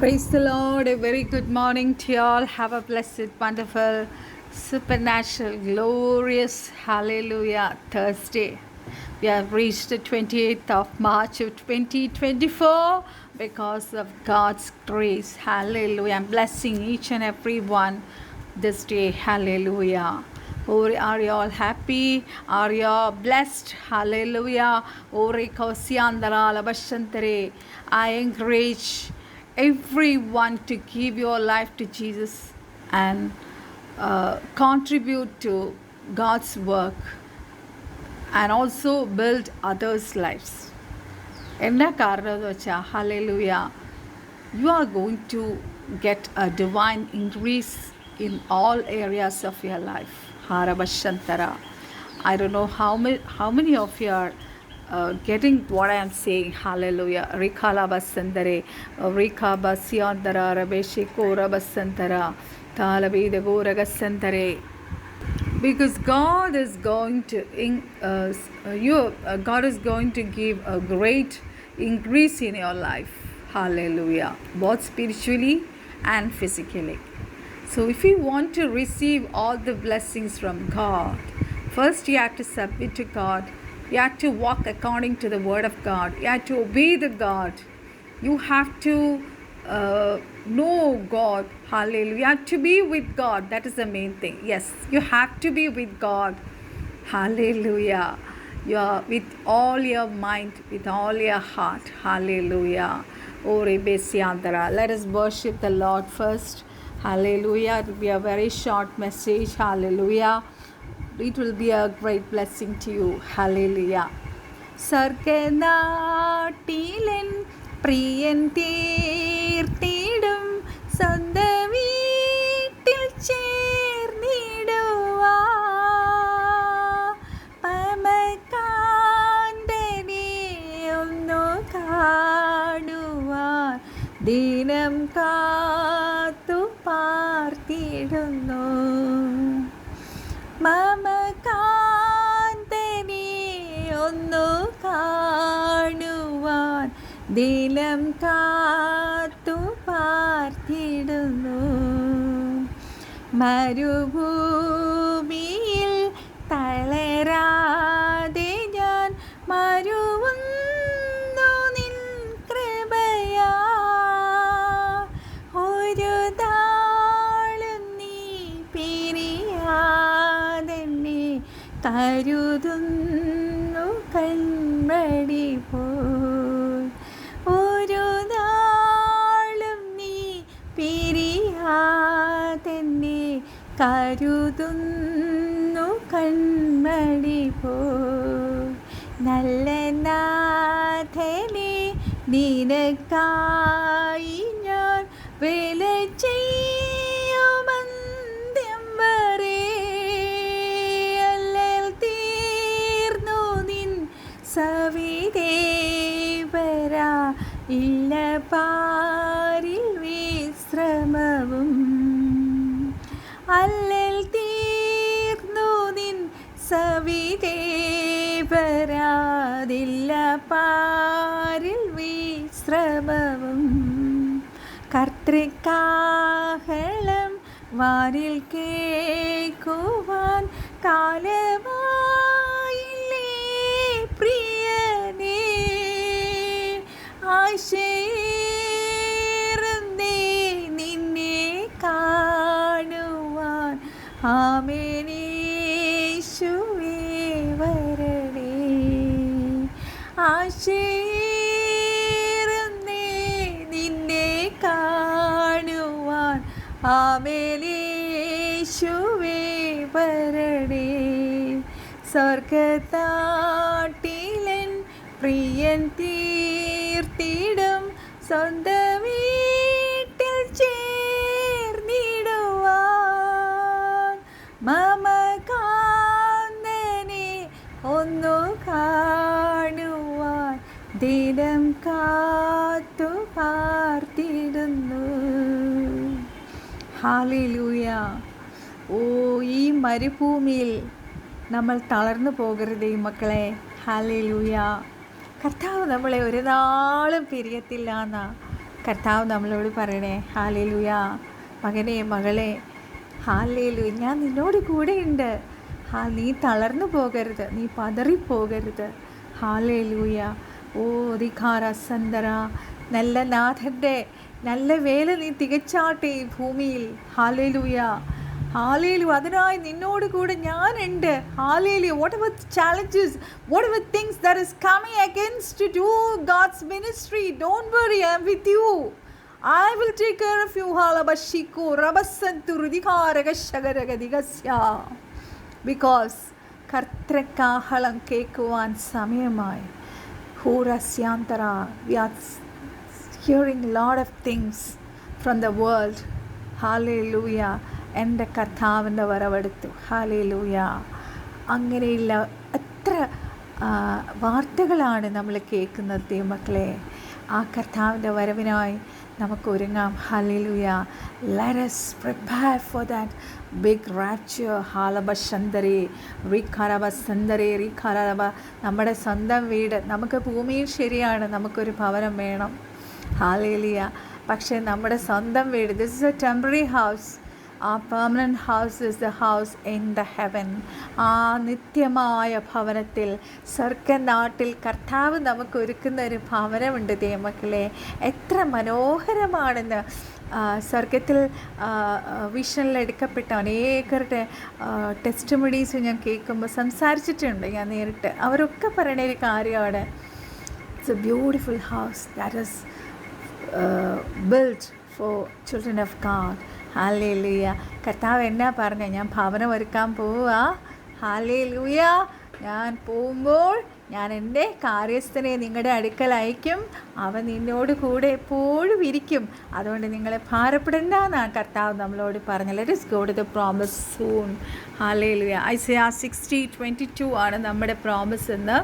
Praise the Lord. A very good morning to you all. Have a blessed, wonderful, supernatural, glorious, hallelujah, Thursday. We have reached the 28th of March of 2024 because of God's grace. Hallelujah. I'm blessing each and every one this day. Hallelujah. Or are you all happy? Are you all blessed? Hallelujah. I encourage everyone to give your life to Jesus and contribute to God's work and also build others' lives. എന്നാ കാരണം എന്ന് വെച്ചാൽ hallelujah, you are going to get a divine increase in all areas of your life. Harabashantara. I don't know how many of you are getting what I am saying. Hallelujah. Rikala basandare, Rika basyandara, Rabeshi kora basantara, Talabida goragasantare. Because God is going to God is going to give a great increase in your life. Hallelujah. Both spiritually and physically. So if you want to receive all the blessings from God, first you have to submit to God. You have to walk according to the word of God. You have to obey the God. You have to know God. Hallelujah. You have to be with God. That is the main thing. Yes, you have to be with God. Hallelujah. You are with all your mind, with all your heart. Hallelujah. Let us worship the Lord first. Hallelujah. It will be a very short message. Hallelujah. It will be a great blessing to you. Hallelujah. സർഗനാട്ടിലൻ പ്രിയൻ തീർത്തിടും സ്വന്ത വീട്ടിൽ ചേർന്നിടുവാ പരമകാന്തനെ ഒന്നു കാണുവാൻ ദിനം കാത്തു പാർത്തിടുന്നു മമകാന്തനെ ഒന്നു കാണുവാൻ ദിനം കാത്തു പാർത്തിടുന്നു മരുഭൂമിയിൽ തളരാതെ ഞാൻ മരുവുന്നു നിൻ കൃപയാ ഒരു താളും നീ പിരിയാതെന്നെ കരുതുന്നു കൺമടി പോൽ ഒരു നാളും നീ പിരിയാതെന്നെ കരുതുന്നു കൺമടി പോൽ നല്ല നാഥനെ നിനക്കായി ഞാൻ വേല ചെയ്യുമന്ത്യം വരെ അല്ലൽ തീർന്നു നിൻ സവിദേവരാ ഇല്ല പാരിൽ വിശ്രമവും അല്ലൽ തീർന്നു നിൻ സവിദേവരാതില്ല പാരിൽ വിശ്രമവും കർത്തൃകാഹളം വാനിൽ കേൾക്കുവാൻ കാലമായില്ലേ പ്രിയനേ ആശയേറുന്നേ നിന്നെ കാണുവാൻ ആമേനേശുവേ വരണേ ആശയേറുന്നേ നിന്നെ കാണുവാൻ ആമേനേശുവേ വരണേ സ്വർഗത്താട്ടിലൻ പ്രിയൻ തീർത്തിടും സ്വന്ത വീട്ടിൽ ചേർന്നിടുവാൻ മമകാന്തനെ ഒന്നു കാണുവാൻ ദിനം കാത്തു പാർത്തിടുന്നു. ഹല്ലേലൂയ. ഓ, ഈ മരുഭൂമിയിൽ നമ്മൾ തളർന്നു പോകരുതേ മക്കളെ. ഹല്ലേലൂയ. കർത്താവ് നമ്മളെ ഒരു നാളും പിരിയത്തില്ല എന്നാണ് കർത്താവ് നമ്മളോട് പറയണേ, ഹല്ലേലൂയ, മകനെ മകളെ, ഹല്ലേലൂയ, ഞാൻ നിന്നോട് കൂടെയുണ്ട്. നീ തളർന്നു പോകരുത്, നീ പതറിപ്പോകരുത്. ഹല്ലേലൂയ. ഓ ധികാര സന്ദര, നല്ല നാഥൻ്റെ നല്ല വേല നീ തികച്ചാട്ടെ ഈ ഭൂമിയിൽ. Hallelujah, hallelujah. അതിനായി നിന്നോട് കൂടെ ഞാനുണ്ട്. Hallelujah. whatever challenges, whatever things that is coming against to do God's ministry, don't worry, I am with you. I will take care of you. Halabashiko rabasantu ridikaragashagaragadigasya. Because കർത്തൃക്കാഹളം കേൾക്കുവാൻ സമയമായി. ഹൂരസ്യാന്തര. We are hearing a lot of things from the world. Hallelujah. എൻ്റെ കർത്താവിൻ്റെ വരവെടുത്തു. Hallelujah. അങ്ങനെയുള്ള എത്ര വാർത്തകളാണ് നമ്മൾ കേൾക്കുന്നത് ദൈവമക്കളെ. ആ കർത്താവിൻ്റെ വരവിനായി നമുക്ക് ഒരുങ്ങാം. Hallelujah. Let us prepare for that big rapture. ഹാലബശന്തരേ റിഖാരബസന്തരേ റിഖാരബ. നമ്മുടെ സ്വന്തം വീട്, നമുക്ക് ഭൂമിയിൽ ശരിയാണ് നമുക്കൊരു ഭവനം വേണം. Hallelujah. പക്ഷേ നമ്മുടെ സ്വന്തം വീട്, this is A temporary house. Our permanent house is the house in the heaven. ആ നിത്യമായ ഭവനത്തിൽ, സ്വർഗനാട്ടിൽ കർത്താവ് നമുക്ക് ഒരുക്കുന്ന ഒരു ഭവനമുണ്ട് ദൈവമക്കളെ. എത്ര മനോഹരമാണെന്ന് സ്വർഗത്തിൽ വിഷനിൽ എടുക്കപ്പെട്ട അനേകരുടെ ടെസ്റ്റിമണീസ് ഞാൻ കേൾക്കുമ്പോൾ സംസാരിച്ചിട്ടുണ്ട് ഞാൻ നേരിട്ട്. അവരൊക്കെ പറയണ ഒരു കാര്യമാണ്, it's A beautiful house that is built for children of God. Hallelujah. കർത്താവ് എന്നാ പറഞ്ഞ, ഞാൻ ഭവനം ഒരുക്കാൻ പോവുക. ഹല്ലേലൂയ. ഞാൻ പോകുമ്പോൾ ഞാൻ എൻ്റെ കാര്യസ്ഥനെ നിങ്ങളുടെ അടുക്കൽ അയക്കും, അവൻ നിന്നോട് കൂടെ എപ്പോഴും ഇരിക്കും. അതുകൊണ്ട് നിങ്ങളെ ഭാരപ്പെടേണ്ട എന്നാണ് കർത്താവ് നമ്മളോട് പറഞ്ഞത്. Let us go to the promise soon. Hallelujah. Isaiah 60:22 ആണ് നമ്മുടെ പ്രോമിസ് എന്ന്.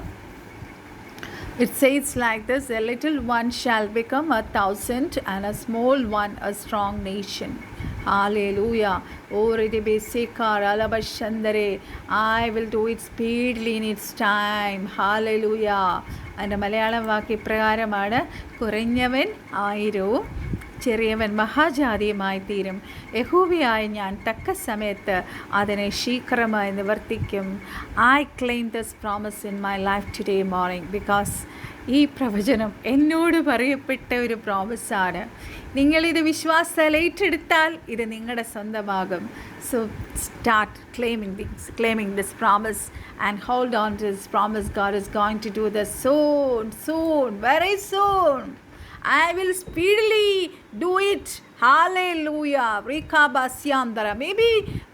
It says like this, a little one shall become 1,000 and a small one a strong nation. Hallelujah. Oh, I will do it speedily in its time. Hallelujah. അതിൻ്റെ മലയാളം വാക്ക് ഇപ്രകാരമാണ്, കുറഞ്ഞവൻ 1000 ചെറിയവൻ മഹാജാതിയുമായി തീരും. യഹോവയായ ഞാൻ തക്ക സമയത്ത് അതിനെ ശീഘ്രമായി നിവർത്തിക്കും. I claim this promise in my life today morning. Because ഈ പ്രവചനം എന്നോട് പറയപ്പെട്ട ഒരു പ്രോമിസാണ്. നിങ്ങളിത് വിശ്വാസത്താൽ ഏറ്റെടുത്താൽ ഇത് നിങ്ങളുടെ സ്വന്തമാകും. So start claiming this promise and hold on to this promise. God is going to do this soon, very soon. I will speedily do it. Hallelujah. Rikabasyandara. Maybe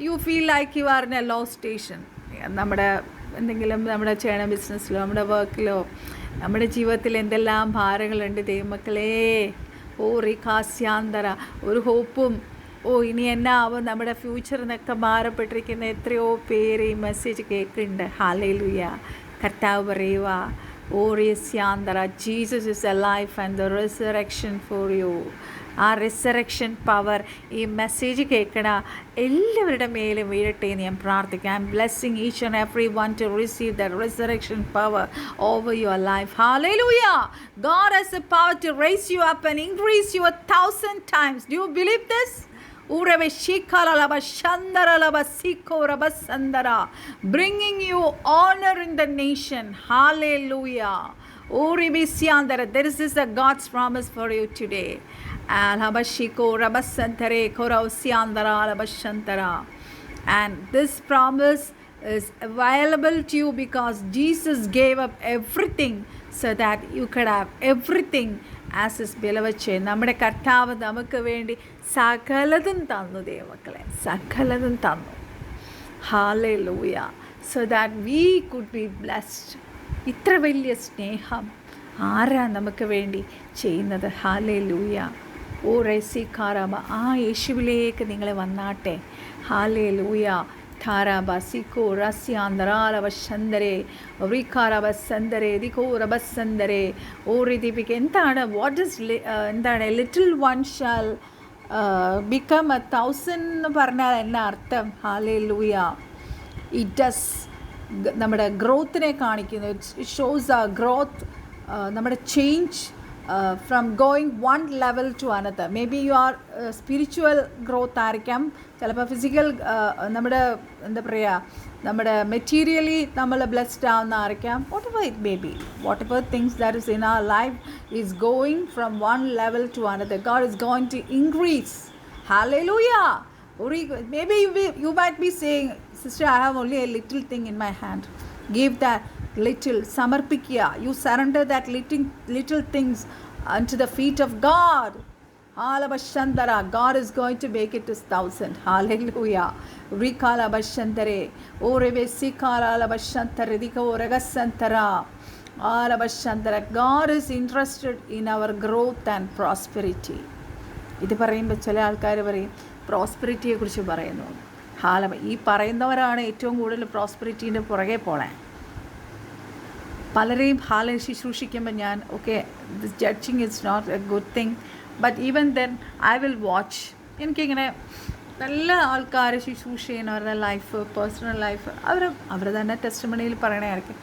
you feel like you are in a low station. നമ്മുടെ എന്തെങ്കിലും നമ്മുടെ ചെയ്യണ ബിസിനസ്സിലോ നമ്മുടെ വർക്കിലോ നമ്മുടെ ജീവിതത്തിൽ എന്തെല്ലാം ഭാരങ്ങളുണ്ട് ദൈവമക്കളെ. ഓ റിഖാസ്യാന്തര. ഒരു ഹോപ്പും ഇനി എന്നാ ആവും നമ്മുടെ ഫ്യൂച്ചർ എന്നൊക്കെ ഭാരപ്പെട്ടിരിക്കുന്ന എത്രയോ പേര് ഈ മെസ്സേജ് കേൾക്കുന്നുണ്ട്. ഹല്ലേലൂയ. കർത്താവ് പറയുക, ഓറിയസ്യാന്തര, Jesus is a life and the resurrection for you. ആ റിസറക്ഷൻ പവർ ഈ മെസ്സേജ് കേൾക്കണ എല്ലാവരുടെ മേലും വീഴട്ടെ എന്ന് ഞാൻ പ്രാർത്ഥിക്കാം. I am blessing each and every one to receive the resurrection power over your life. Hallelujah. God has the power to raise you up and increase you 1,000 times. Do you believe this? Bringing you honor in the nation. Hallelujah. This is a God's promise for you today. And this promise is available to you because Jesus gave up everything so that you could have everything as his beloved child. നമ്മുടെ കർത്താവ് നമുക്ക് വേണ്ടി സകലതും തന്നു ദൈവമക്കളെ, സകലതും തന്നു. Hallelujah. So that we could be blessed. ഇത്ര വലിയ സ്നേഹം ആരാ നമുക്ക് വേണ്ടി ചെയ്യുന്നത്? Hallelujah. ഓ റെസിക്കാരാമ, ആ യേശുവിലേക്ക് നിങ്ങൾ വന്നാട്ടെ. Hallelujah. ധാരാബസിക്കോ റസ്യാന്തരാലവശന്തരെ റിഖാരബസന്തരെ ദിഖോറബസന്തരെ ഓറിദിപ്പിക്ക. എന്താണ് ലിറ്റിൽ വൺ ഷാൽ ബിക്കം 1,000 എന്ന് പറഞ്ഞാൽ എന്നാ അർത്ഥം? ഹല്ലേലൂയ. ഇറ്റ് ഡസ് നമ്മുടെ ഗ്രോത്തിനെ കാണിക്കുന്നു. ഇറ്റ് ഷോസ് ആ ഗ്രോത്ത്, നമ്മുടെ change from going one level to another. Maybe you are spiritual growth ആയിരിക്കാം, ചിലപ്പോൾ ഫിസിക്കൽ നമ്മുടെ എന്താ പറയുക, നമ്മുടെ മെറ്റീരിയലി നമ്മൾ ബ്ലെസ്ഡ് ആവുന്നതായിരിക്കാം. Whatever it may be, whatever things that is in our life is going from one level to another. God is going to increase. Hallelujah. Maybe you might be saying, sister, I have only a little thing in my hand. Give that little, samarpikya. You surrender that little things unto the feet of God. Halabashandara. God is going to make it 1,000. Hallelujah. Rikala bashandare. Oreve sikala labashantare. Diko regasantara. Alabashandara. God is interested in our growth and prosperity. ഇത് പറയുമ്പോൾ ചില ആൾക്കാർ പറയും പ്രോസ്പെരിറ്റിയെക്കുറിച്ച് പറയുന്നു. ഈ പറയുന്നവരാണ് ഏറ്റവും കൂടുതൽ പ്രോസ്പെരിറ്റീൻ്റെ പുറകെ പോണേ. പലരെയും ശുശ്രൂഷിക്കുമ്പോൾ ഞാൻ this judging it's not a good thing, but even then I will watch. എനിക്കിങ്ങനെ നല്ല ആൾക്കാരെ ശുശ്രൂഷ ചെയ്യുന്നവരുടെ ലൈഫ്, പേഴ്സണൽ ലൈഫ് അവർ തന്നെ ടെസ്റ്റിമണിയിൽ പറയണമായിരിക്കും.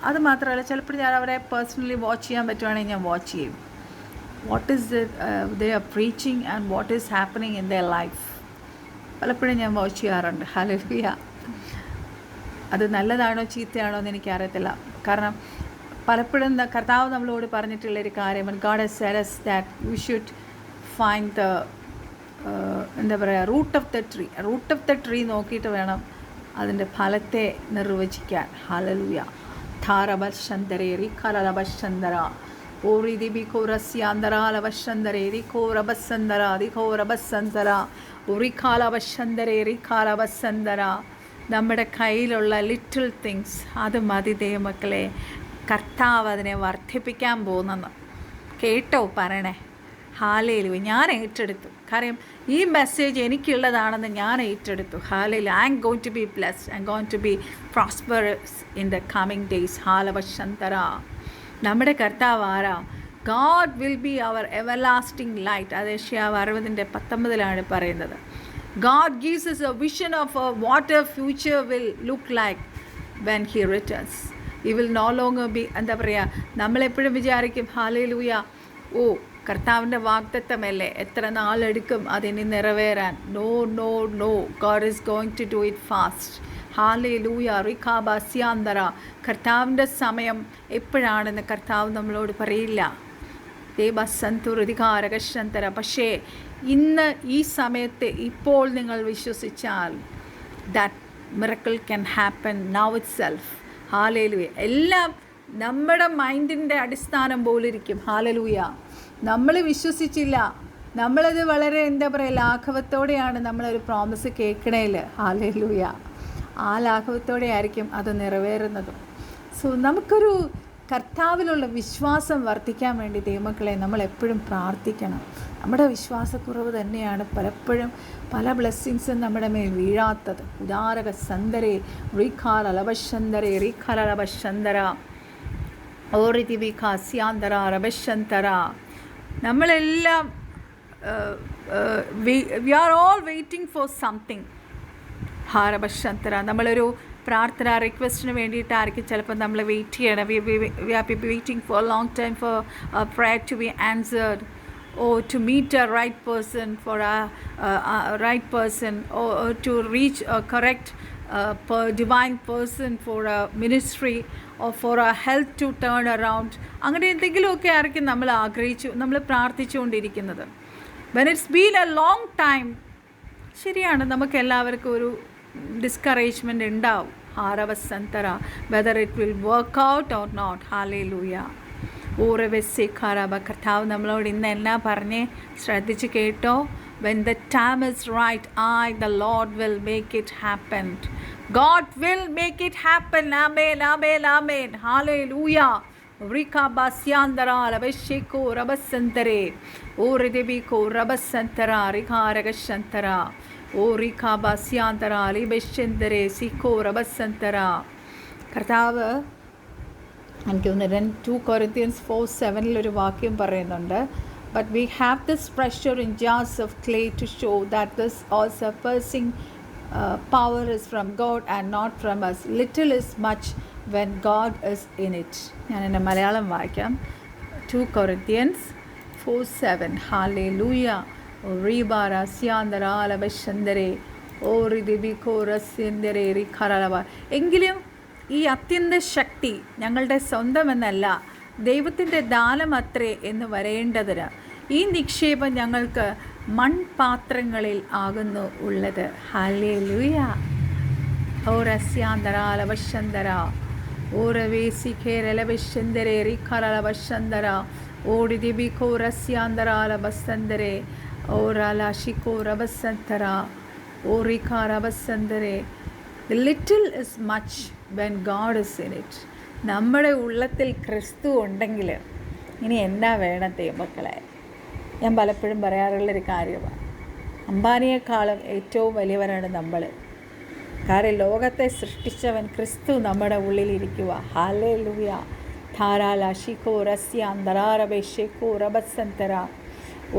അത് മാത്രമല്ല, ചിലപ്പോൾ ഞാൻ അവരെ പേഴ്സണലി വാച്ച് ചെയ്യാൻ പറ്റുവാണെങ്കിൽ ഞാൻ വാച്ച് ചെയ്യും. What is it they are preaching and what is happening in their life. പലപ്പോഴും ഞാൻ വാച്ച് ചെയ്യാറുണ്ട്. ഹല്ലേലൂയ. അത് നല്ലതാണോ ചീത്തയാണോ എന്ന് എനിക്കറിയത്തില്ല. കാരണം പലപ്പോഴും കർത്താവ് നമ്മളോട് പറഞ്ഞിട്ടുള്ളൊരു കാര്യം, God has said us that we should find the എന്താ പറയുക, റൂട്ട് ഓഫ് ദ ട്രീ നോക്കിയിട്ട് വേണം അതിൻ്റെ ഫലത്തെ നിർവചിക്കാൻ. ഹല്ലേലൂയ. ധാരബശന്തരേ റിഖലബശന്തര ഓറിതി ബിഖോറസ്യാന്തര ലവശന്തരേ റിഖോറബസന്തര ദിഖോറബസന്തര ഉറിഖാലബശന്തരേ റിഖാലബസന്തര. നമ്മുടെ കയ്യിലുള്ള ലിറ്റിൽ തിങ്സ് അത് മതി ദൈവമക്കളെ, കർത്താവ് അതിനെ വർദ്ധിപ്പിക്കാൻ പോകുന്നെന്ന് കേട്ടോ പറയണേ. ഹല്ലേലൂയ. ഞാൻ ഏറ്റെടുത്തു. കാര്യം ഈ മെസ്സേജ് എനിക്കുള്ളതാണെന്ന് ഞാൻ ഏറ്റെടുത്തു. Hallelujah. I am going to be blessed, I am going to be prosperous in the coming days. ഹാലവശന്തര. നമ്മുടെ കർത്താവ് ആരാ? God will be our everlasting light. അത് യെശയ്യാവ് 60:19 പറയുന്നത്. God gives us a vision of what a future will look like when He returns. He will no longer be, എന്താ പറയുക, നമ്മളെപ്പോഴും വിചാരിക്കും ഹല്ലേലൂയ, കർത്താവിൻ്റെ വാഗ്ദത്തമല്ലേ, എത്ര നാളെടുക്കും അതിന് നിറവേറാൻ. No, God is going to do it fast. Hallelujah. റിഖാബാസ്യാന്തര. കർത്താവിൻ്റെ സമയം എപ്പോഴാണെന്ന് കർത്താവ് നമ്മളോട് പറയില്ല. ദേവസന്തുരധികാരകശന്തര. പക്ഷേ ഇന്ന് ഈ സമയത്ത് ഇപ്പോൾ നിങ്ങൾ വിശ്വസിച്ചാൽ that miracle can happen now it self. Hallelujah. എല്ലാം നമ്മുടെ മൈൻഡിൻ്റെ അടിസ്ഥാനം പോലിരിക്കും. ഹല്ലേലൂയ. നമ്മൾ വിശ്വസിച്ചില്ല, നമ്മളത് വളരെ എന്താ പറയുക ലാഘവത്തോടെയാണ് നമ്മളൊരു പ്രോമിസ് കേൾക്കണേൽ. ഹല്ലേലൂയ. ആ ലാഘവത്തോടെ ആയിരിക്കും അത് നിറവേറുന്നതും. സോ നമുക്കൊരു കർത്താവിലുള്ള വിശ്വാസം വർദ്ധിക്കാൻ വേണ്ടി ദൈവമക്കളെ നമ്മൾ എപ്പോഴും പ്രാർത്ഥിക്കണം. നമ്മുടെ വിശ്വാസക്കുറവ് തന്നെയാണ് പലപ്പോഴും പല ബ്ലെസ്സിങ്സും നമ്മുടെ മേൽ വീഴാത്തത്. ഉദാരക സന്ദരേ റീഖാൽ അലബശന്തരേ റീഖാൽ അലബശന്തര ഓറിതി വിഖാസ്യാന്തര റബശന്തര. നമ്മളെല്ലാം we are all waiting for something. ഹാരബശന്തര. നമ്മളൊരു പ്രാർത്ഥന റിക്വസ്റ്റിന് വേണ്ടിയിട്ടായിരിക്കും ചിലപ്പോൾ നമ്മൾ വെയിറ്റ് ചെയ്യണം. We are waiting for long time for prayer to be answered, or to meet a right person for a right person, or to reach a correct divine person for a ministry, or for a health to turn around. അങ്ങനെ എന്തെങ്കിലുമൊക്കെ ആയിരിക്കും നമ്മൾ പ്രാർത്ഥിച്ചുകൊണ്ടിരിക്കുന്നത്. when it's been a long time, ശരിയാണ്, നമുക്ക് എല്ലാവർക്കും ഒരു discouragement ഉണ്ടാവും. ഹാരവസന്തര. whether it will work out or not. hallelujah. കർത്താവ് നമ്മളോട് ഇന്ന് എന്നാ പറഞ്ഞേ ശ്രദ്ധിച്ച് കേട്ടോ. when the time is right, the Lord will make it happen. God will make it happen. amen, amen, amen. hallelujah. Rikabasyandarā raveshiko rabasantare oridebiko rabasantara rikaragashantara rikabasyandarā libeshendare siko rabasantara. കർത്താവ് എനിക്ക് തോന്നുന്നു 2 Corinthians 4:7 ഒരു വാക്യം പറയുന്നുണ്ട്. But we have this pressure in jars of clay to show that this all surpassing power is from God and not from us. Little is much when God is in it. ഞാൻ എൻ്റെ മലയാളം വായിക്കാം. 2 Corinthians 4:7. Hallelujah. Ribara siandara alabashandare ഓറിദിബിക്കോറസ്യന്തരേ റിഖറലവ. എങ്കിലും ഈ അത്യന്ത ശക്തി ഞങ്ങളുടെ സ്വന്തമെന്നല്ല, ദൈവത്തിൻ്റെ ദാനമത്രേ എന്ന് വരേണ്ടതിന് ഈ നിക്ഷേപം ഞങ്ങൾക്ക് മൺപാത്രങ്ങളിൽ ആകുന്നു ഉള്ളത്. Hallelujah. ഓരസ്യാന്തരാലവശന്തര ഓരവേസിഖേരലവശന്തരേ റിഖറലവശന്തര ഓടിദിബിക്കോറസ്യാന്തരാലവസന്തരേ ഓരലാശിക്കോറവസന്തര ഓറിഖാറവസന്തരേ. The little is much when God is in it. നമ്മുടെ ഉള്ളത്തിൽ ക്രിസ്തു ഉണ്ടെങ്കിൽ ഇനി എന്നാ വേണം ദൈവമക്കളെ? ഞാൻ പലപ്പോഴും പറയാറുള്ളൊരു കാര്യമാണ്, അംബാനിയെക്കാളും ഏറ്റവും വലിയവരാണ് നമ്മൾ. കാരണം ലോകത്തെ സൃഷ്ടിച്ചവൻ ക്രിസ്തു നമ്മുടെ ഉള്ളിലിരിക്കുക. ഹല്ലേലൂയ. ധാരാലാശിക്കോ റസ്യ അന്തരാരബേശിക്കോ റബസന്തര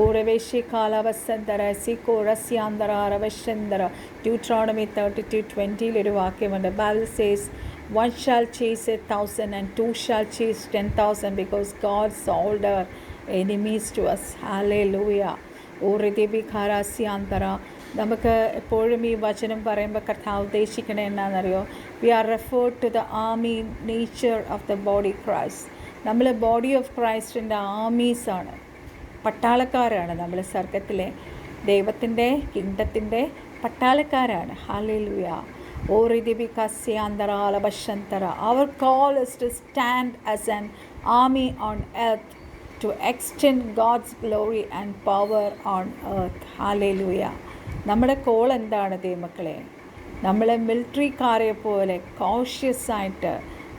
ഓരവേശി കാലവസന്തര സിക്കോ റസ്യാന്തരാരവശന്തര. Deuteronomy 32:20 ഒരു വാക്യമുണ്ട്. Bible says, one shall chase 1,000 and two shall chase 10,000 because God sold our enemies to us. Hallelujah. ഓറിദിബിഖാരാസ്യാന്തര. നമുക്ക് എപ്പോഴും ഈ വചനം പറയുമ്പോൾ കർത്താവ് ഉദ്ദേശിക്കണേ എന്നാണെന്നറിയോ? We are referred to the army nature of the body Christ. നമ്മൾ ബോഡി ഓഫ് ക്രൈസ്റ്റിൻ്റെ ആർമീസാണ്, പട്ടാളക്കാരാണ്. നമ്മൾ സ്വർഗത്തിലെ ദൈവത്തിൻ്റെ കിങ്ഡത്തിൻ്റെ പട്ടാളക്കാരാണ്. ഹല്ലേലൂയ. ഓറിദിബികസ്യാന്തരാലബശന്തര. Our call is to stand as an army on earth to extend God's glory and power on earth. Hallelujah. നമ്മുടെ കോൾ എന്താണ് ദൈവമക്കളെ? നമ്മൾ മിലിറ്ററിക്കാരെ പോലെ കോഷ്യസ് ആയിട്ട്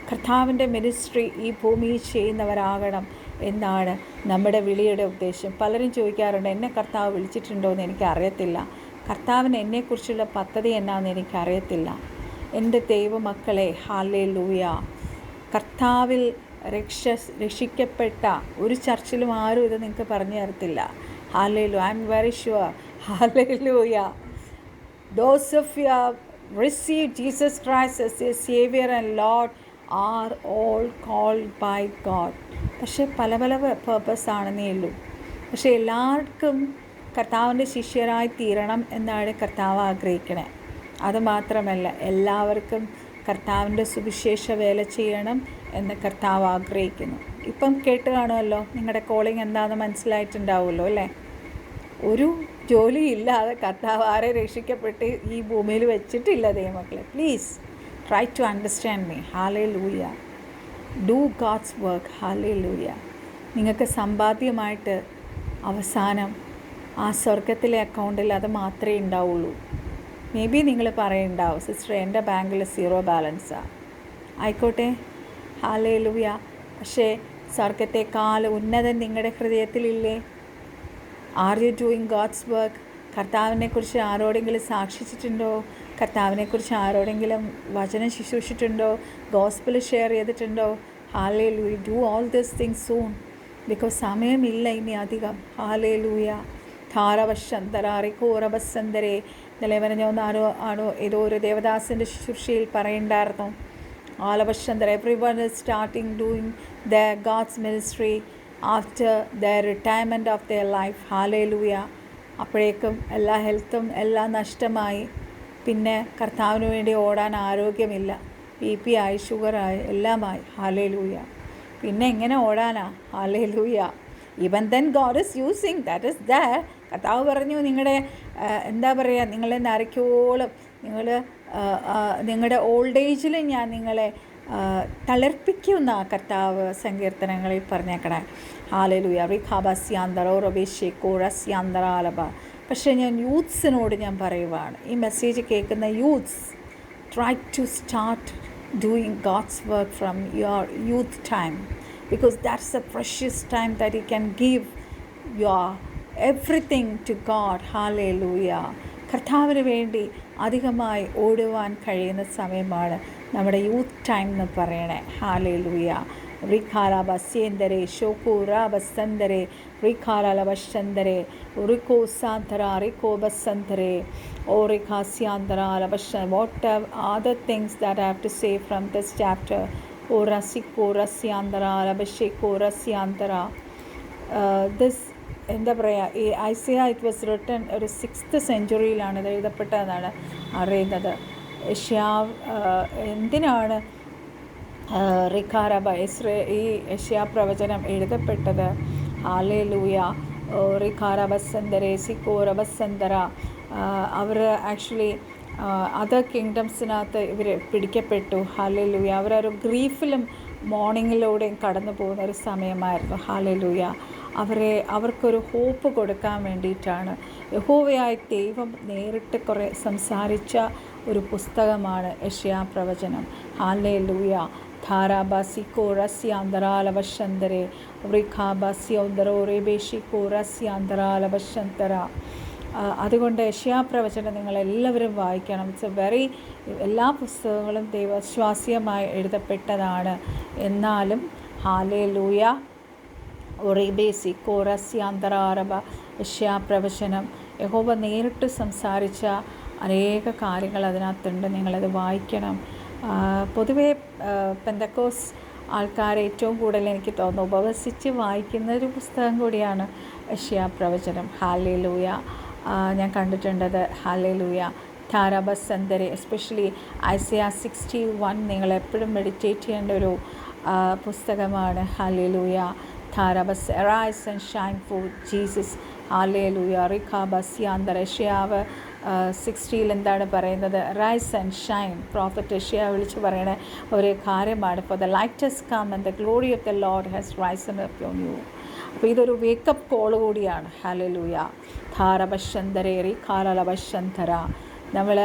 കർത്താവിൻ്റെ മിനിസ്ട്രി ഈ ഭൂമിയിൽ ചെയ്യുന്നവരാകണം എന്നാണ് നമ്മുടെ വിളിയുടെ ഉദ്ദേശം. പലരും ചോദിക്കാറുണ്ട്, എന്നെ കർത്താവ് വിളിച്ചിട്ടുണ്ടോ എന്ന് എനിക്കറിയത്തില്ല, കർത്താവിന് എന്നെക്കുറിച്ചുള്ള പദ്ധതി എന്നാന്ന് എനിക്കറിയത്തില്ല. എൻ്റെ ദൈവമക്കളെ, ഹല്ലേലൂയ, കർത്താവിൽ രക്ഷിക്കപ്പെട്ട ഒരു ചർച്ചിലും ആരും ഇത് നിങ്ങൾക്ക് പറഞ്ഞു തരത്തില്ല. Hallelujah. I am very sure. Hallelujah. Those of you have received Jesus Christ as your Savior and Lord are all called by God. പക്ഷേ പല പല പേർപ്പസ് ആണെന്നേ ഉള്ളൂ. പക്ഷേ എല്ലാവർക്കും കർത്താവിൻ്റെ ശിഷ്യരായി തീരണം എന്നാണ് കർത്താവ് ആഗ്രഹിക്കണേ. അതുമാത്രമല്ല, എല്ലാവർക്കും കർത്താവിൻ്റെ സുവിശേഷ വേല ചെയ്യണം എന്ന് കർത്താവ് ആഗ്രഹിക്കുന്നു. ഇപ്പം കേട്ട് കാണുമല്ലോ, നിങ്ങളുടെ കോളിംഗ് എന്താണെന്ന് മനസ്സിലായിട്ടുണ്ടാവുമല്ലോ അല്ലേ? ഒരു ജോലിയില്ലാതെ കർത്താവ് ആരെ രക്ഷിക്കപ്പെട്ട് ഈ ഭൂമിയിൽ വെച്ചിട്ടില്ല ദൈവമക്കളെ. Please try to understand me. ഹല്ലേലൂയ. Do God's work. ഹല്ലേലൂയ. നിങ്ങൾക്ക് സമ്പാദ്യമായിട്ട് അവസാനം ആ സ്വർഗത്തിലെ അക്കൗണ്ടിൽ അത് മാത്രമേ ഉണ്ടാവുള്ളൂ. മേ ബി നിങ്ങൾ പറയുന്നുണ്ടാവും, സിസ്റ്റർ എൻ്റെ ബാങ്കിൽ 0 ബാലൻസാണ്. ആയിക്കോട്ടെ, ഹല്ലേലൂയ. പക്ഷേ സ്വർഗത്തെക്കാൾ ഉന്നതൻ നിങ്ങളുടെ ഹൃദയത്തിലില്ലേ? Are you doing God's work? കർത്താവിനെക്കുറിച്ച് ആരോടെങ്കിലും സാക്ഷിച്ചിട്ടുണ്ടോ? കർത്താവിനെക്കുറിച്ച് ആരോടെങ്കിലും വചനം ശുശ്രൂഷിച്ചിട്ടുണ്ടോ? ഗോസ്പൽ ഷെയർ ചെയ്തിട്ടുണ്ടോ? Hallelujah. Do all this things soon, because സമയമില്ല ഇനി അധികം. ഹല്ലേലൂയ. ധാരവശന്തരാറിക്കോറബസന്തരെ. ഇന്നലെ പറഞ്ഞ ആണോ ഏതോ ഒരു ദേവദാസിൻ്റെ ശുശ്രൂഷയിൽ പറയണ്ടായിരുന്നു. ആലവശന്തര. Every one is starting doing the God's ministry after the retirement of their life. Hallelujah. അപ്പോഴേക്കും എല്ലാ ഹെൽത്തും എല്ലാം നഷ്ടമായി. പിന്നെ കർത്താവിന് വേണ്ടി ഓടാൻ ആരോഗ്യമില്ല. BP ആയി, ഷുഗറായി, എല്ലാമായി. ഹല്ലേലൂയ. പിന്നെ എങ്ങനെ ഓടാനാ? Hallelujah. Even then God is using that is that. കർത്താവ് പറഞ്ഞു, നിങ്ങളുടെ എന്താ പറയുക, നിങ്ങളെ നരയ്ക്കോളം നിങ്ങളുടെ ഓൾഡ് ഏജിൽ ഞാൻ നിങ്ങളെ തളർപ്പിക്കുന്ന കർത്താവ് സങ്കീർത്തനങ്ങളിൽ പറഞ്ഞേക്കണേ. ഹല്ലേലൂയ. റിഖാബസ്യാന്തറോറബേശേക്കോറസ്യാന്തറാലബ. പക്ഷേ ഞാൻ യൂത്ത്സിനോട് ഞാൻ പറയുവാണ്, ഈ മെസ്സേജ് കേൾക്കുന്ന youths, try to start doing God's work from your youth time, because that's the precious time that you can give your everything to God. Hallelujah. കർത്താവിന് വേണ്ടി അധികമായി ഓടുവാൻ കഴിയുന്ന സമയമാണ് നമ്മുടെ യൂത്ത് ടൈം എന്ന് പറയണേ. ഹാലേലൂയ. റിഖാലാബസ്യേന്തരെ ഷോക്കൂറാബസന്തരെ റിഖാലാലബശന്തരെ ഉറിക്കോസാന്തര റിക്കോബസന്തരെ ഓറിഖാസ്യാന്തരാലബശ. What are the things that I have to say from this chapter? ഓറസിക്കോറസ്യാന്തര ലബശേക്കോറസ്യാന്തര ദിസ് എന്താ പറയുക, ഈ ഐസിയ ഇറ്റ് വാസ് റിട്ടൺ ഒരു 6th സെഞ്ച്വറിയിലാണ് ഇത് എഴുതപ്പെട്ടതെന്നാണ് അറിയുന്നത്. എന്തിനാണ് റിഖാരബ ഈ യശ്യാ പ്രവചനം എഴുതപ്പെട്ടത്? ഹാലേലൂയ. റിഖാരബസന്തരെ സിക്കോറബസന്തര, അവർ ആക്ച്വലി അതർ കിങ്ഡംസിനകത്ത് ഇവർ പിടിക്കപ്പെട്ടു. ഹാലേലൂയ. അവരൊരു ഗ്രീഫിലും മോർണിങ്ങിലൂടെയും കടന്നു പോകുന്ന ഒരു സമയമായിരുന്നു. ഹാലേലൂയ. അവർക്കൊരു ഹോപ്പ് കൊടുക്കാൻ വേണ്ടിയിട്ടാണ് യഹോവയായ ദൈവം നേരിട്ട് കുറേ സംസാരിച്ച ഒരു പുസ്തകമാണ് യശ്യാ പ്രവചനം. ഹാലേലൂയ. ധാരാബാസിക്കോ റസ്യാന്തരാലവശന്തരെ വൃഖാബാസ്യോന്തരോ റേബേഷിക്കോ റസ്യാന്തരാലവശന്തര. അതുകൊണ്ട് യശ്യാ പ്രവചനം നിങ്ങളെല്ലാവരും വായിക്കണം. എല്ലാ പുസ്തകങ്ങളും ദൈവവിശ്വാസ്യമായി എഴുതപ്പെട്ടതാണ്. എന്നാലും ഹാലേലൂയ ഒറേബേസിക്കോ റസ്യാന്തരാരബ യശ്യാ പ്രവചനം യഹോവ നേരിട്ട് സംസാരിച്ച അനേക കാര്യങ്ങൾ അതിനകത്തുണ്ട്. നിങ്ങളത് വായിക്കണം. പൊതുവേ പെന്തക്കോസ് ആൾക്കാർ ഏറ്റവും കൂടുതൽ എനിക്ക് തോന്നുന്നു ഉപവസിച്ച് വായിക്കുന്ന ഒരു പുസ്തകം കൂടിയാണ് യശ്യാ പ്രവചനം. ഹാലേലൂയ. ഞാൻ കണ്ടിട്ടുണ്ടത്. ഹാലേലൂയ. ധാരാബസന്തരെ, എസ്പെഷ്യലി ഐസിയ 61 നിങ്ങളെപ്പോഴും മെഡിറ്റേറ്റ് ചെയ്യേണ്ട ഒരു പുസ്തകമാണ്. ഹാലേലൂയ. ധാരാബസ് arise and shine for Jesus. Hallelujah. റിഖാബസ്യാന്തര യശ്യാവ് 60 എന്താണ് പറയുന്നത്? Rise and shine. പ്രോഫറ്റ് യശ്യാ വിളിച്ച് പറയണ ഒരു കാര്യമാണ്. For the light has come and the glory of the Lord has risen upon you. അപ്പോൾ ഇതൊരു വേക്കപ്പ് കോൾ കൂടിയാണ്. ഹാലേലൂയ. ധാരബശന്തരേറി കാലലബശന്തര. നമ്മൾ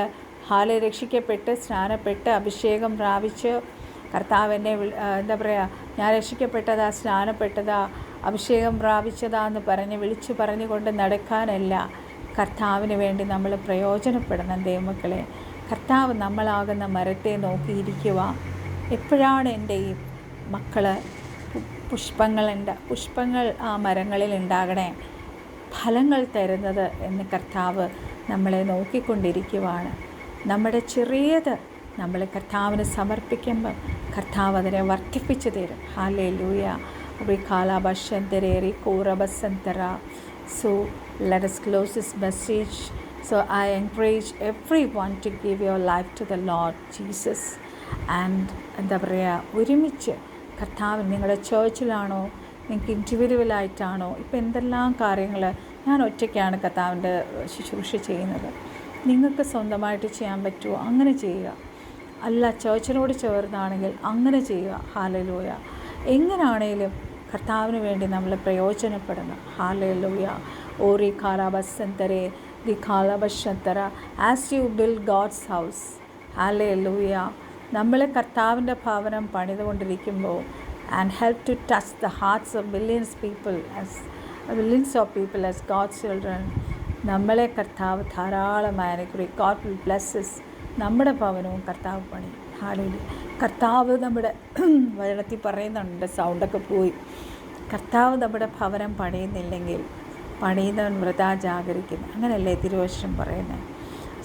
രക്ഷിക്കപ്പെട്ട് സ്നാനപ്പെട്ട് അഭിഷേകം പ്രാപിച്ച് കർത്താവ് എന്നെ എന്താ പറയുക, ഞാൻ രക്ഷിക്കപ്പെട്ടതാ, സ്നാനപ്പെട്ടതാ, അഭിഷേകം പ്രാപിച്ചതാ എന്ന് വിളിച്ചു പറഞ്ഞുകൊണ്ട് നടക്കാനല്ല കർത്താവിന് വേണ്ടി നമ്മൾ പ്രയോജനപ്പെടണം. ദൈവമക്കളെ, കർത്താവ് നമ്മളാകുന്ന മരത്തെ നോക്കിയിരിക്കുക. എപ്പോഴാണ് എൻ്റെ ഈ മക്കൾ പുഷ്പങ്ങൾ ആ മരങ്ങളിൽ ഉണ്ടാകണേ, ഫലങ്ങൾ തരുന്നത് എന്ന് കർത്താവ് നമ്മളെ നോക്കിക്കൊണ്ടിരിക്കുവാണ്. നമ്മുടെ ചെറിയത് നമ്മൾ കർത്താവിന് സമർപ്പിക്കുമ്പം കർത്താവ് അതിനെ വർദ്ധിപ്പിച്ചു തരും. Hallelujah. റിഖാലബശന്തരേറി കോറബസന്തര. So let us close this message. So I encourage everyone to give your life to the Lord Jesus. And എന്താ പറയുക, ഒരുമിച്ച് കർത്താവ്, നിങ്ങളുടെ ചേർച്ചിലാണോ, നിങ്ങൾക്ക് ഇൻഡിവിജ്വലായിട്ടാണോ, ഇപ്പോൾ എന്തെല്ലാം കാര്യങ്ങൾ ഞാൻ ഒറ്റയ്ക്കാണ് കർത്താവിൻ്റെ ശുശ്രൂഷ ചെയ്യുന്നത്, നിങ്ങൾക്ക് സ്വന്തമായിട്ട് ചെയ്യാൻ പറ്റുമോ അങ്ങനെ ചെയ്യുക. അല്ല, ചേർച്ചിനോട് ചേർന്നാണെങ്കിൽ അങ്ങനെ ചെയ്യുക. ഹാലേലൂയ. എങ്ങനെയാണേലും കർത്താവിന് വേണ്ടി നമ്മൾ പ്രയോജനപ്പെടണം. ഹാലേലൂയ. ഓറി കാലാബസന്തരെ ദി കാലാബശന്തര. As you build God's house. Hallelujah. നമ്മൾ കർത്താവിൻ്റെ ഭവനം പണിതുകൊണ്ടിരിക്കുമ്പോൾ and help to touch the hearts of millions of people as God's children. നമ്മളെ കർത്താവ് ധാരാളമായി അനുഗ്രഹിക്കും. God will bless us. നമ്മുടെ ഭവനവും കർത്താവ് പണി. ഹാലേലൂയ. കർത്താവ് നമ്മുടെ വചനത്തിൽ പറയുന്നുണ്ട്, സൗണ്ടൊക്കെ പോയി. കർത്താവ് നമ്മുടെ ഭവനം പണിയുന്നില്ലെങ്കിൽ പണിയുന്നവൻ വൃഥാ ജാഗരിക്കുന്നു. അങ്ങനെയല്ലേ തിരുവചനം പറയുന്നത്.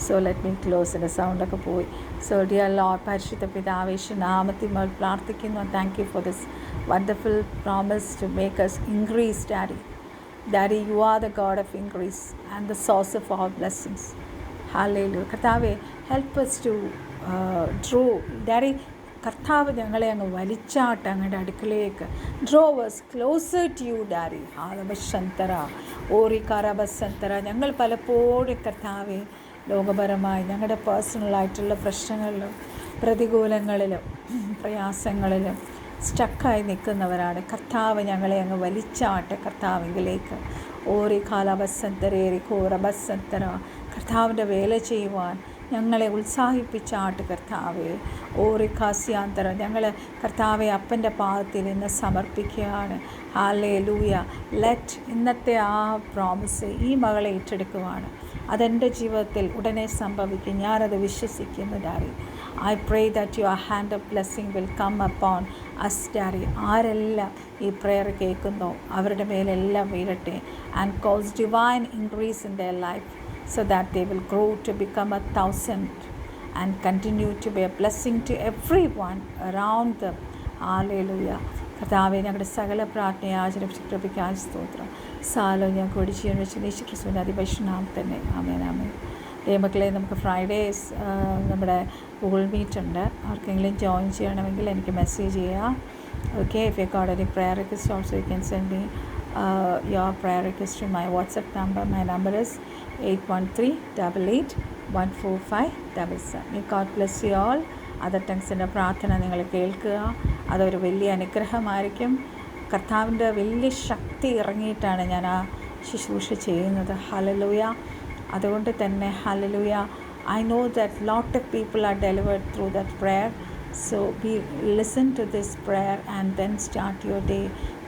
So let me close. എൻ്റെ സൗണ്ടൊക്കെ പോയി. സോ ഡിയർ ലോർഡ്, പരിശുദ്ധ പിതാവേ, യേശുനാമത്തിൽ പ്രാർത്ഥിക്കുന്നു. Thank you for this wonderful promise to make us increase, Daddy. Daddy, you are the God of increase and the source of all blessings. Hallelujah. കർത്താവേ, help us to draw. Daddy, കർത്താവ് ഞങ്ങളെ അങ്ങ് വലിച്ചാട്ട് അങ്ങയുടെ അടുക്കളയിലേക്ക്. Draw us closer to you, Daddy. ഹാലബശന്തര ഓറി കാരബസന്തര. ഞങ്ങൾ പലപ്പോഴും കർത്താവെ ലോകപരമായി ഞങ്ങളുടെ പേഴ്സണലായിട്ടുള്ള പ്രശ്നങ്ങളിലും പ്രതികൂലങ്ങളിലും പ്രയാസങ്ങളിലും സ്റ്റക്കായി നിൽക്കുന്നവരാണ്. കർത്താവ് ഞങ്ങളെ അങ്ങ് വലിച്ചാട്ടെ കർത്താവിലേക്ക്. ഓറി കാലബസന്തരേറി കോറബസന്തര. കർത്താവിൻ്റെ വേല ചെയ്യുവാൻ ഞങ്ങളെ ഉത്സാഹിപ്പിച്ചാട്ട് കർത്താവെ. ഓറി കാസ്യാന്തരം. ഞങ്ങൾ കർത്താവെ അപ്പൻ്റെ പാദത്തിൽ ഇന്ന് സമർപ്പിക്കുകയാണ്. ഹല്ലേലൂയ. ലെറ്റ് ഇന്നത്തെ ആ പ്രോമിസ് ഈ മകളെ ഏറ്റെടുക്കുവാണ്. അതെൻ്റെ ജീവിതത്തിൽ ഉടനെ സംഭവിക്കും. ഞാനത് വിശ്വസിക്കുന്നു, daddy. I pray that your hand of blessing will come upon us, daddy. ആരെല്ലാം ഈ പ്രെയർ കേൾക്കുന്നോ അവരുടെ മേലെല്ലാം വീഴട്ടെ. And cause divine increase in their life, so that they will grow to become 1,000 and continue to be a blessing to everyone around them. Hallelujah. കർത്താവെ, ഞങ്ങളുടെ സകല പ്രാർത്ഥനയെ ആചരിപ്പിക്കാൻ സ്തോത്രം. സാലോ ഞാൻ കൊടി ചെയ്യാൻ വെച്ച് യേശു ക്രിസ്തുവിൻ്റെ അതിപരിശുദ്ധനാമത്തിൽ തന്നെ ആമേൻ ആമേൻ. മക്കളെ, നമുക്ക് ഫ്രൈഡേസ് നമ്മുടെ ഗൂഗിൾ മീറ്റ് ഉണ്ട്. ആർക്കെങ്കിലും ജോയിൻ ചെയ്യണമെങ്കിൽ എനിക്ക് മെസ്സേജ് ചെയ്യുക. Okay, if you got any prayer request also you can send me your prayer request to my WhatsApp number. My number is 8138814577. May God bless you all. Other ടങ്സിൻ്റെ പ്രാർത്ഥന നിങ്ങൾ കേൾക്കുക. അതൊരു വലിയ അനുഗ്രഹമായിരിക്കും. കർത്താവിൻ്റെ വലിയ ശക്തി ഇറങ്ങിയിട്ടാണ് ഞാൻ ആ ശുശ്രൂഷ ചെയ്യുന്നത്. ഹല്ലേലൂയ. അതുകൊണ്ട് തന്നെ hallelujah, I know that lot of people are delivered through that prayer. So listen to this prayer and then start your day.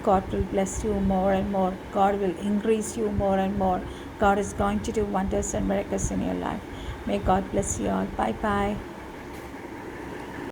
God will bless you more and more. God will increase you more and more. God is going to do wonders and miracles in your life. May God bless you all. Bye bye.